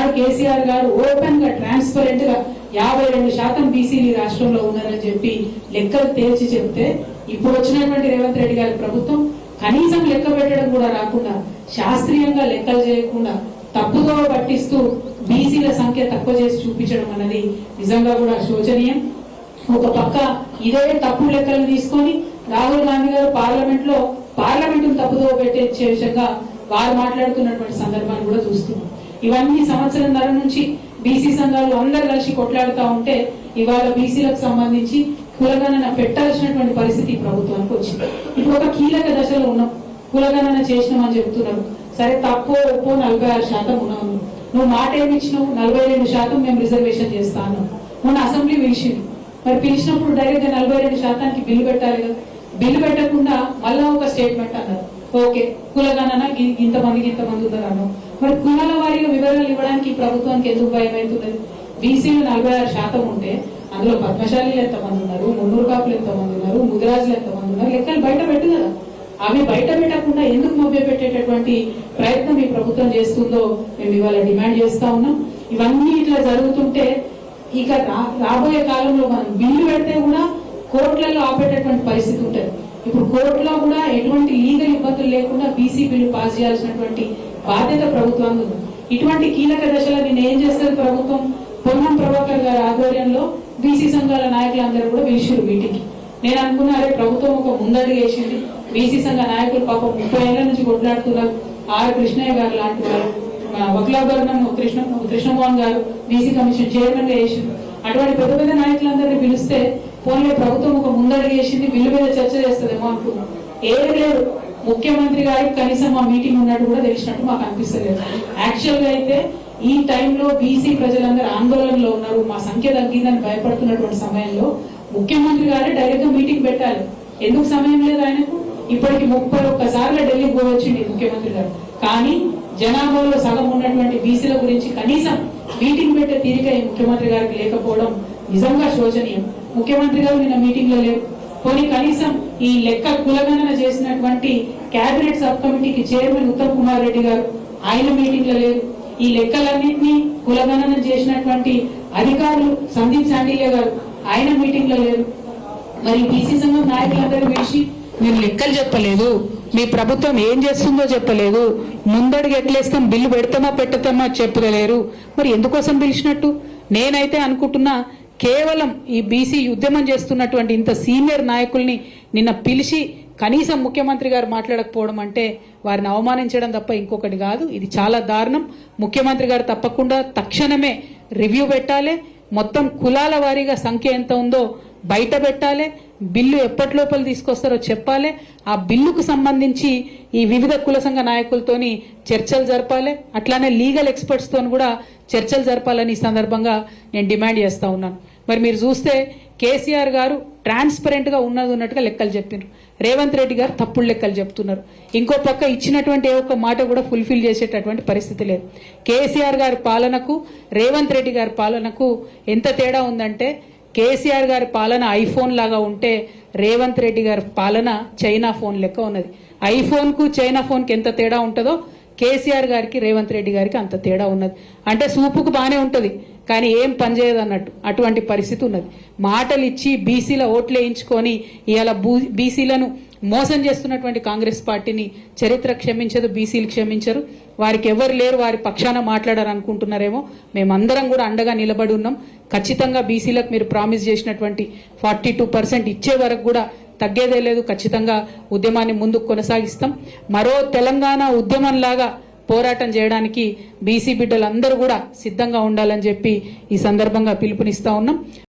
ఆనాడు కేసీఆర్ గారు ఓపెన్ గా ట్రాన్స్పరెంట్ గా 52% బీసీలు రాష్ట్రంలో ఉన్నారని చెప్పి లెక్కలు తేల్చి చెప్తే ఇప్పుడు వచ్చినటువంటి రేవంత్ రెడ్డి గారి ప్రభుత్వం కనీసం లెక్క పెట్టడం కూడా రాకుండా శాస్త్రీయంగా లెక్కలు చేయకుండా తప్పుదో పట్టిస్తూ బీసీల సంఖ్య తక్కువ చేసి చూపించడం అన్నది నిజంగా కూడా శోచనీయం. ఒక పక్క ఇదే తప్పు లెక్కలు తీసుకొని రాహుల్ గాంధీ గారు పార్లమెంట్ తప్పుదో పెట్టే విషయంగా వారు మాట్లాడుతున్నటువంటి సందర్భాన్ని కూడా చూస్తున్నాం. ఇవన్నీ సంవత్సరంన్నర నుంచి బీసీ సంఘాలు అందరు కలిసి కొట్లాడుతూ ఉంటే ఇవాళ బీసీలకు సంబంధించి కులగణన పెట్టాల్సినటువంటి పరిస్థితి ప్రభుత్వానికి వచ్చింది. ఇప్పుడు ఒక కీలక దశలో ఉన్నాం. కులగణన చేసినామని చెప్తున్నారు. సరే తప్పో ఒప్పో 46% ఉన్నాము. నువ్వు మాట ఏమి ఇచ్చినావు? 42% మేము రిజర్వేషన్ చేస్తాను. మొన్న అసెంబ్లీ పిలిచింది. మరి పిలిచినప్పుడు డైరెక్ట్ గా 42% బిల్లు పెట్టాలి కదా. బిల్లు పెట్టకుండా మళ్ళా ఒక స్టేట్మెంట్ అన్నారు. ఓకే కులగణన ఇంతమంది ఉన్నారు అన్నావు. మరి కులాల వారీగా వివరాలు ఇవ్వడానికి ప్రభుత్వానికి ఎందుకు భయం అవుతున్నది? బీసీలు 46% ఉంటే అందులో పద్మశాలీలు ఎంతమంది ఉన్నారు, మున్నూరు కాపులు ఎంతమంది ఉన్నారు, ముదిరాజులు ఎంతమంది ఉన్నారు, లెక్కలు బయట పెట్టు కదా. అవి బయట పెట్టకుండా ఎందుకు మభ్య పెట్టేటటువంటి ప్రయత్నం ఈ ప్రభుత్వం చేస్తుందో మేము ఇవాళ డిమాండ్ చేస్తా ఉన్నాం. ఇవన్నీ ఇట్లా జరుగుతుంటే ఇక రాబోయే కాలంలో మనం బిల్లు పెడితే కూడా కోర్టులలో ఆపేటటువంటి పరిస్థితి ఉంటుంది. ఇప్పుడు కోర్టులో కూడా ఎటువంటి లీగల్ ఇబ్బందులు లేకుండా బీసీ బిల్లు పాస్ చేయాల్సినటువంటి బాధ్యత ప్రభుత్వం ఉంది. ఇటువంటి కీలక దశలో నేను ఏం చేస్తుంది ప్రభుత్వం? పొన్నం ప్రభాకర్ గారి ఆధ్వర్యంలో బీసీ సంఘాల నాయకులందరూ కూడా పిలిచారు మీటింగ్. నేను అనుకున్నా అరే ప్రభుత్వం ఒక ముందడుగు వేసింది. బీసీ సంఘ నాయకులు పాపం 30 ఏళ్ల నుంచి కొట్లాడుతున్నారు. ఆర్ కృష్ణయ్య గారు లాంటి వారు, వక్లాభరణం కృష్ణమోహన్ గారు బీసీ కమిషన్ చైర్మన్ గా వేసింది. అటువంటి పెద్ద పెద్ద నాయకులందరినీ పిలిస్తే పోనీ ప్రభుత్వం ఒక ముందడుగు వేసింది, బిల్లు మీద చర్చ చేస్తుందేమో అనుకున్నాం. ఏది లేదు. ముఖ్యమంత్రి గారికి కనీసం మా మీటింగ్ ఉన్నట్టు కూడా తెలిసినట్టు మాకు అనిపిస్తలేదు. యాక్చువల్ గా అయితే ఈ టైంలో బీసీ ప్రజలందరూ ఆందోళనలో ఉన్నారు, మా సంఖ్య తగ్గిందని భయపడుతున్నటువంటి సమయంలో ముఖ్యమంత్రి గారే డైరెక్ట్ గా మీటింగ్ పెట్టాలి. ఎందుకు సమయం లేదు ఆయనకు? ఇప్పటికి 31 సార్లు ఢిల్లీకి పోవచ్చింది ముఖ్యమంత్రి గారు. కానీ జనాభాలో సగం ఉన్నటువంటి బీసీల గురించి కనీసం మీటింగ్ పెట్టే తీరిక ఈ ముఖ్యమంత్రి గారికి లేకపోవడం నిజంగా శోచనీయం. ముఖ్యమంత్రి గారు నిన్న మీటింగ్ లో లేరు. పోనీ కనీసం ఈ లెక్క కులగణన చేసినటువంటి కేబినెట్ సబ్ కమిటీకి చైర్మన్ ఉత్తమ్ కుమార్ రెడ్డి గారు ఆయన మీటింగ్ లో లేరు. ఈ లెక్కలన్నింటినీ కులగణన చేసినటువంటి అధికారులు సందీప్ శాండిల్య గారు ఆయన మీటింగ్ లో లేరు. మరి బీసీ సంఘం నాయకులందరూ పిలిచి మీరు లెక్కలు చెప్పలేదు, మీ ప్రభుత్వం ఏం చేస్తుందో చెప్పలేదు, ముందడుగు ఎట్లేస్తాం, బిల్లు పెడతామా పెట్టతామా చెప్పలేరు. మరి ఎందుకోసం పిలిచినట్టు? నేనైతే అనుకుంటున్నా కేవలం ఈ బీసీ ఉద్యమం చేస్తున్నటువంటి ఇంత సీనియర్ నాయకుల్ని నిన్న పిలిచి కనీసం ముఖ్యమంత్రి గారు మాట్లాడకపోవడం అంటే వారిని అవమానించడం తప్ప ఇంకొకటి కాదు. ఇది చాలా దారుణం. ముఖ్యమంత్రి గారు తప్పకుండా తక్షణమే రివ్యూ పెట్టాలి. మొత్తం కులాల వారీగా సంఖ్య ఎంత ఉందో బయట పెట్టాలి. బిల్లు ఎప్పటి లోపల తీసుకొస్తారో చెప్పాలి. ఆ బిల్లుకు సంబంధించి ఈ వివిధ కుల సంఘ నాయకులతోని చర్చలు జరపాలి. అట్లానే లీగల్ ఎక్స్పర్ట్స్ తోని కూడా చర్చలు జరపాలని ఈ సందర్భంగా నేను డిమాండ్ చేస్తా ఉన్నాను. మరి మీరు చూస్తే కేసీఆర్ గారు ట్రాన్స్పరెంట్ గా ఉన్నట్టుగా లెక్కలు చెప్పినారు. రేవంత్ రెడ్డి గారు తప్పుడు లెక్కలు చెప్తున్నారు. ఇంకో పక్క ఇచ్చినటువంటి ఏ ఒక్క మాట కూడా ఫుల్ఫిల్ చేసేటటువంటి పరిస్థితి లేదు. కేసీఆర్ గారి పాలనకు రేవంత్ రెడ్డి గారి పాలనకు ఎంత తేడా ఉందంటే కేసీఆర్ గారి పాలన ఐఫోన్ లాగా ఉంటే రేవంత్ రెడ్డి గారి పాలన చైనా ఫోన్ లెక్క ఉన్నది. ఐఫోన్ కు చైనా ఫోన్ కి ఎంత తేడా ఉంటుందో కేసీఆర్ గారికి రేవంత్ రెడ్డి గారికి అంత తేడా ఉన్నది. అంటే సూపుకు బానే ఉంటది కానీ ఏం పనిచేయదు అన్నట్టు అటువంటి పరిస్థితి ఉన్నది. మాటలు ఇచ్చి బీసీల ఓట్లు వేయించుకొని ఇవాళ బీసీలను మోసం చేస్తున్నటువంటి కాంగ్రెస్ పార్టీని చరిత్ర క్షమించదు, బీసీలు క్షమించరు. వారికి ఎవరు లేరు, వారి పక్షాన మాట్లాడారు అనుకుంటున్నారేమో. మేమందరం కూడా అండగా నిలబడి ఉన్నాం. ఖచ్చితంగా బీసీలకు మీరు ప్రామిస్ చేసినటువంటి 42% ఇచ్చే వరకు కూడా తగ్గేదే లేదు. ఖచ్చితంగా ఉద్యమాన్ని ముందుకు కొనసాగిస్తాం. మరో తెలంగాణ ఉద్యమంలాగా పోరాటం చేయడానికి బీసీ బిడ్డలందరూ కూడా సిద్ధంగా ఉండాలని చెప్పి ఈ సందర్భంగా పిలుపునిస్తా ఉన్నాం.